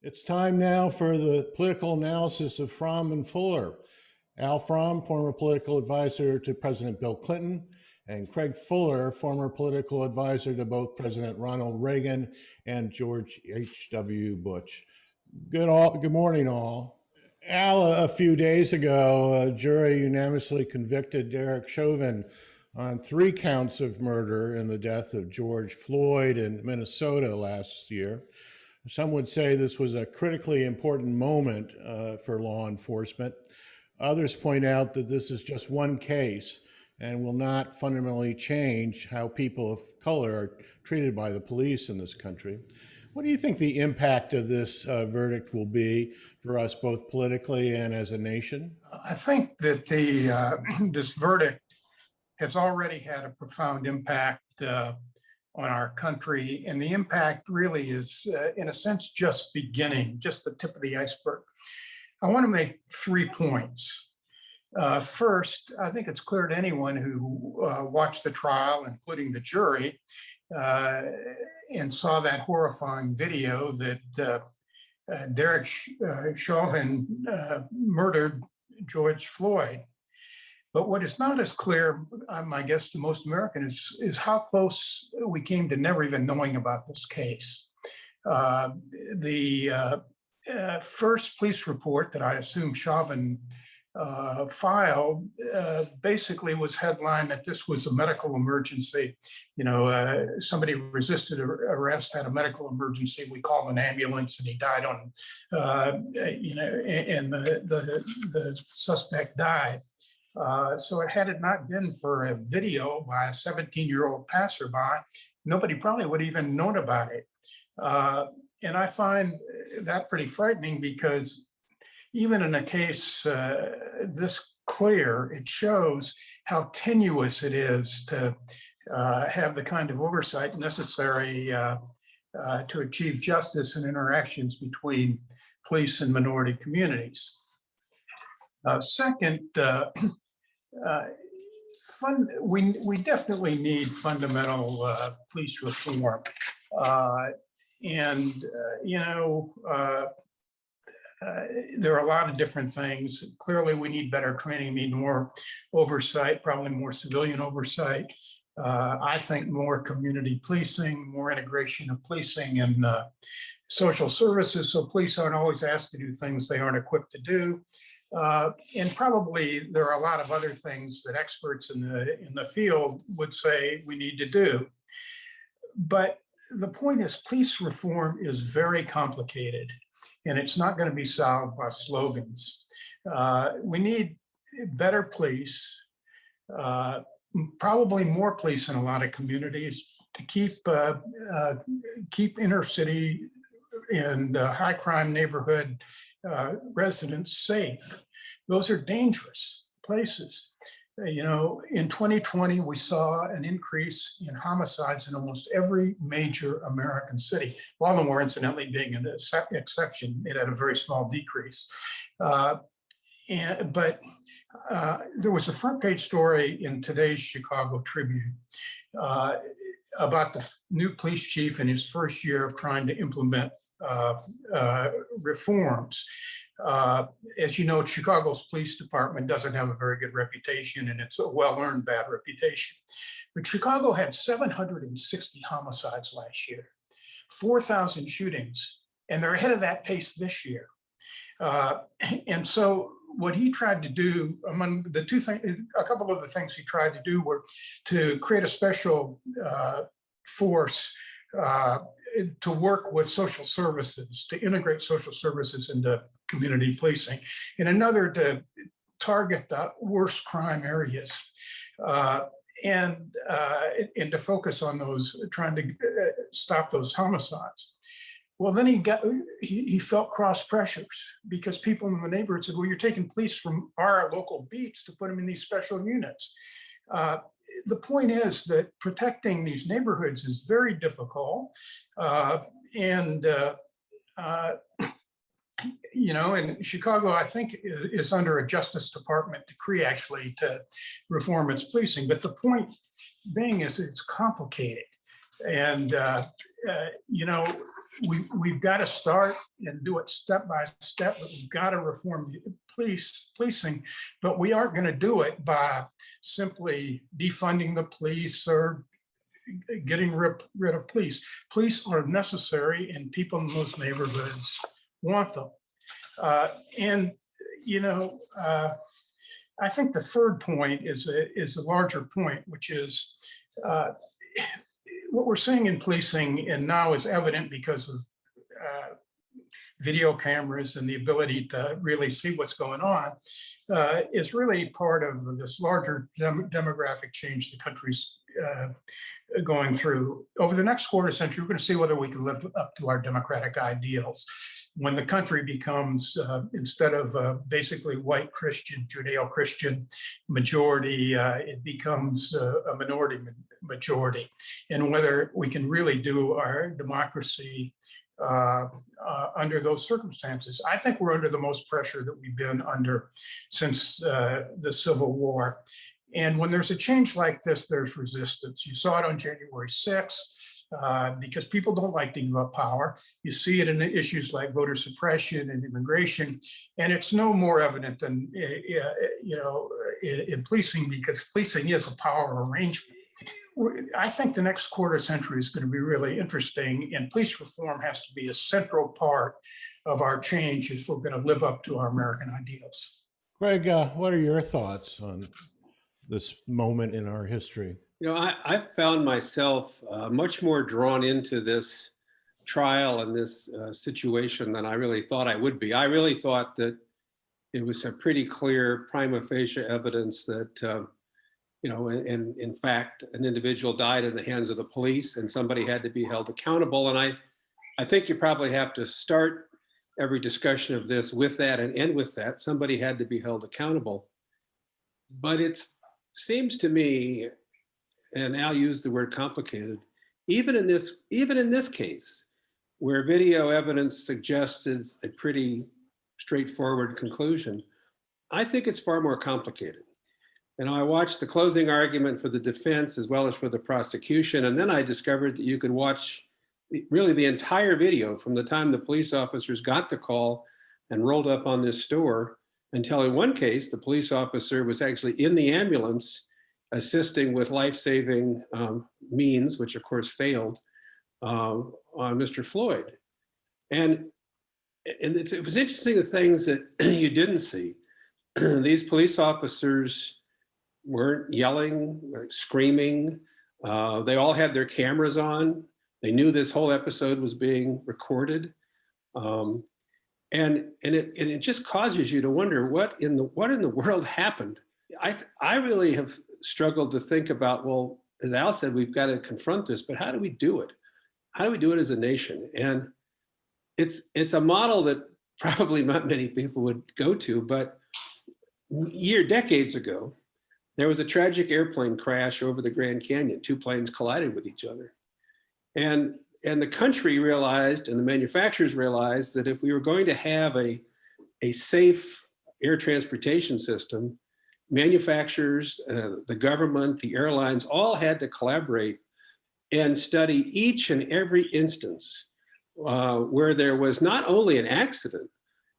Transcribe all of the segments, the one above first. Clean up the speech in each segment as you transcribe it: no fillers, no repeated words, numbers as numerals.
It's time now for the political analysis of Fromm and Fuller. Al Fromm, former political advisor to President Bill Clinton, and Craig Fuller, former political advisor to both President Ronald Reagan and George H.W. Bush. Good morning, all. Al, a few days ago, a jury unanimously convicted Derek Chauvin on 3 counts of murder in the death of George Floyd in Minnesota last year. Some would say this was a critically important moment for law enforcement. Others point out that this is just one case and will not fundamentally change how people of color are treated by the police in this country. What do you think the impact of this verdict will be for us both politically and as a nation? I think that this verdict has already had a profound impact on our country, and the impact really is, in a sense, just beginning, just the tip of the iceberg. I want to make 3 points. First, I think it's clear to anyone who watched the trial, including the jury, and saw that horrifying video that Derek Chauvin murdered George Floyd. But what is not as clear, I guess, to most Americans is how close we came to never even knowing about this case. The first police report that I assume Chauvin filed basically was headlined that this was a medical emergency. Somebody resisted arrest, had a medical emergency. We called an ambulance, and he died on, and the suspect died. So had it not been for a video by a 17-year-old passerby, nobody probably would have even known about it. And I find that pretty frightening, because even in a case this clear, it shows how tenuous it is to have the kind of oversight necessary to achieve justice in interactions between police and minority communities. Second, we definitely need fundamental police reform. There are a lot of different things. Clearly, we need better training, need more oversight, probably more civilian oversight. I think more community policing, more integration of policing and social services, so police aren't always asked to do things they aren't equipped to do. And probably there are a lot of other things that experts in the field would say we need to do. But the point is, police reform is very complicated, and it's not going to be solved by slogans. We need better police, probably more police in a lot of communities to keep inner city and high crime neighborhood residents safe. Those are dangerous places. In 2020, we saw an increase in homicides in almost every major American city. Baltimore, incidentally, being an exception, it had a very small decrease. But there was a front page story in today's Chicago Tribune about the new police chief in his first year of trying to implement reforms. As you know, Chicago's police department doesn't have a very good reputation, and it's a well-earned bad reputation. But Chicago had 760 homicides last year, 4,000 shootings, and they're ahead of that pace this year. And so what he tried to do, among the two things, a couple of the things he tried to do were to create a special force to work with social services, to integrate social services into community policing, and another to target the worst crime areas and to focus on those, trying to stop those homicides. Well, then he felt cross pressures, because people in the neighborhood said, well, you're taking police from our local beats to put them in these special units. The point is that protecting these neighborhoods is very difficult. And Chicago, I think, is under a Justice Department decree actually to reform its policing. But the point being is it's complicated. And we've got to start and do it step by step, but we've got to reform the policing, but we aren't going to do it by simply defunding the police or getting rid of police. Police are necessary and people in those neighborhoods want them. And, you know, I think the third point is a larger point, which is what we're seeing in policing, and now is evident because of video cameras and the ability to really see what's going on, is really part of this larger demographic change the country's going through. Over the next quarter century, we're going to see whether we can live up to our democratic ideals. When the country becomes, instead of basically white Christian, Judeo-Christian majority, it becomes a minority majority. And whether we can really do our democracy under those circumstances. I think we're under the most pressure that we've been under since the Civil War. And when there's a change like this, there's resistance. You saw it on January 6th. Because people don't like to give up power. You see it in issues like voter suppression and immigration, and it's no more evident than in policing, because policing is a power arrangement. I think the next quarter century is going to be really interesting, and police reform has to be a central part of our change if we're going to live up to our American ideals. Greg, what are your thoughts on this moment in our history? You know, I found myself much more drawn into this trial and this situation than I really thought I would be. I really thought that it was a pretty clear prima facie evidence that, in fact, an individual died in the hands of the police and somebody had to be held accountable. And I think you probably have to start every discussion of this with that and end with that. Somebody had to be held accountable. But it seems to me, and Al used the word complicated, even in this case, where video evidence suggested a pretty straightforward conclusion, I think it's far more complicated. And I watched the closing argument for the defense as well as for the prosecution, and then I discovered that you could watch really the entire video from the time the police officers got the call and rolled up on this store until, in one case, the police officer was actually in the ambulance assisting with life-saving means, which of course failed, on Mr. Floyd. And it was interesting, the things that you didn't see. These police officers weren't yelling, or screaming. They all had their cameras on. They knew this whole episode was being recorded. And it just causes you to wonder what in the world happened. I really have struggled to think about, well, as Al said, we've got to confront this, but how do we do it? How do we do it as a nation? And it's a model that probably not many people would go to, but decades ago, there was a tragic airplane crash over the Grand Canyon. Two planes collided with each other. And the country realized, and the manufacturers realized, that if we were going to have a safe air transportation system, manufacturers, the government, the airlines, all had to collaborate and study each and every instance where there was not only an accident,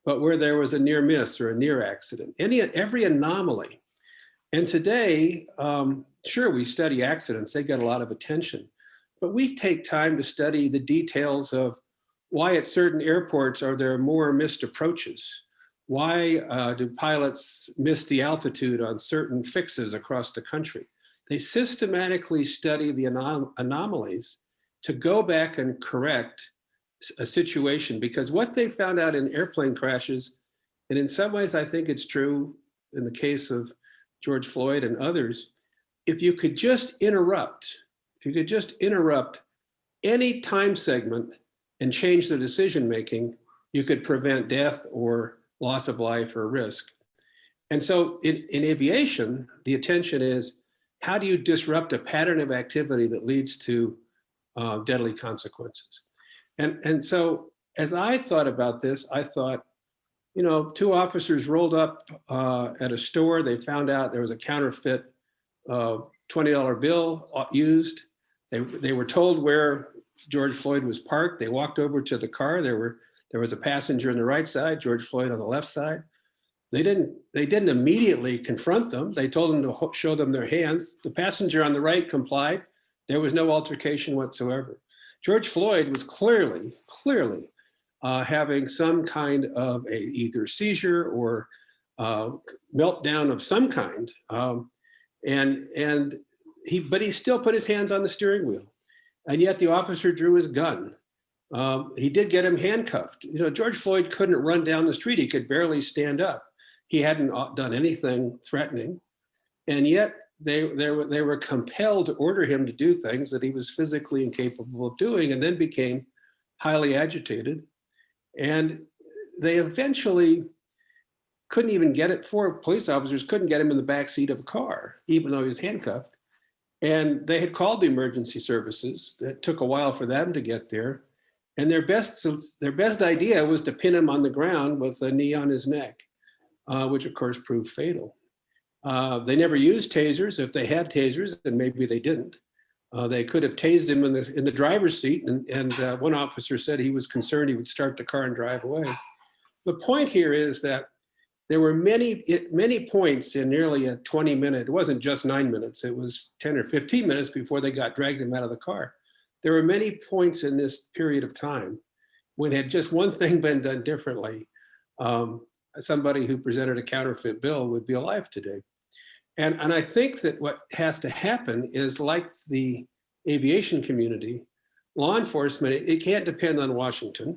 but where there was a near miss or a near accident, every anomaly. And today, sure, we study accidents, they get a lot of attention, but we take time to study the details of why at certain airports are there more missed approaches? Why do pilots miss the altitude on certain fixes across the country? They systematically study the anomalies to go back and correct a situation, because what they found out in airplane crashes, and in some ways I think it's true in the case of George Floyd and others, if you could just interrupt any time segment and change the decision-making, you could prevent death or loss of life or risk. And so in aviation, the attention is, how do you disrupt a pattern of activity that leads to deadly consequences? And so as I thought about this, I thought, two officers rolled up at a store. They found out there was a counterfeit $20 bill used. They were told where George Floyd was parked. They walked over to the car. There was a passenger on the right side, George Floyd on the left side. They didn't immediately confront them. They told them to show them their hands. The passenger on the right complied. There was no altercation whatsoever. George Floyd was clearly having some kind of either seizure or meltdown of some kind, but he still put his hands on the steering wheel, and yet the officer drew his gun. He did get him handcuffed. George Floyd couldn't run down the street. He could barely stand up. He hadn't done anything threatening, and yet they were compelled to order him to do things that he was physically incapable of doing, and then became highly agitated. And they eventually couldn't even get it. 4 police officers couldn't get him in the back seat of a car, even though he was handcuffed. And they had called the emergency services. It took a while for them to get there. And their best idea was to pin him on the ground with a knee on his neck, which of course proved fatal. They never used tasers. If they had tasers, then maybe they didn't. They could have tased him in the driver's seat, and one officer said he was concerned he would start the car and drive away. The point here is that there were many points in nearly a 20-minute, it wasn't just 9 minutes, it was 10 or 15 minutes before they dragged him out of the car. There were many points in this period of time when had just one thing been done differently, somebody who presented a counterfeit bill would be alive today. And I think that what has to happen is, like the aviation community, law enforcement, it can't depend on Washington.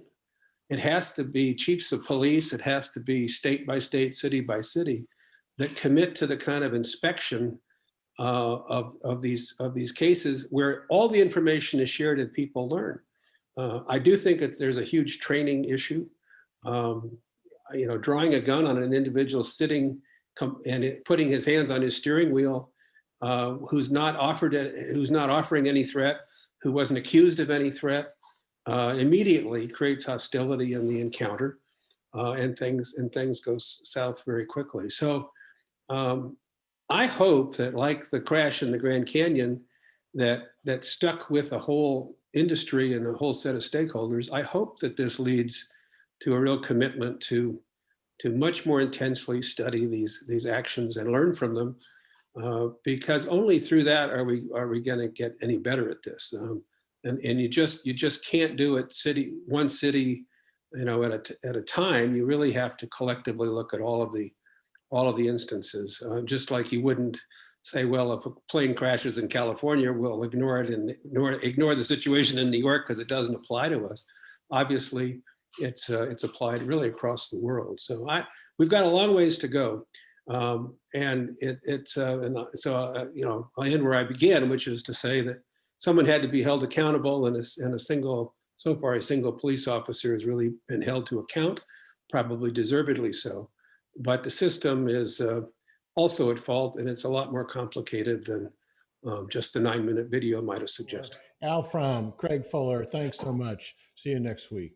It has to be chiefs of police. It has to be state by state, city by city, that commit to the kind of inspection of these cases where all the information is shared and people learn. I do think there's a huge training issue. Drawing a gun on an individual sitting and putting his hands on his steering wheel, who's not offering any threat, who wasn't accused of any threat, immediately creates hostility in the encounter, and things go south very quickly. So I hope that, like the crash in the Grand Canyon, that stuck with a whole industry and a whole set of stakeholders, I hope that this leads to a real commitment to much more intensely study these actions and learn from them, because only through that are we going to get any better at this. And you just can't do it one city, at a time. You really have to collectively look at all of the instances. Just like you wouldn't say, well, if a plane crashes in California, we'll ignore it and ignore the situation in New York because it doesn't apply to us. Obviously, it's applied really across the world. So we've got a long ways to go, and I'll end where I began, which is to say that someone had to be held accountable, and a single police officer has really been held to account, probably deservedly so. But the system is also at fault, and it's a lot more complicated than just the 9-minute video might have suggested. Al Fromm, Craig Fuller, thanks so much. See you next week.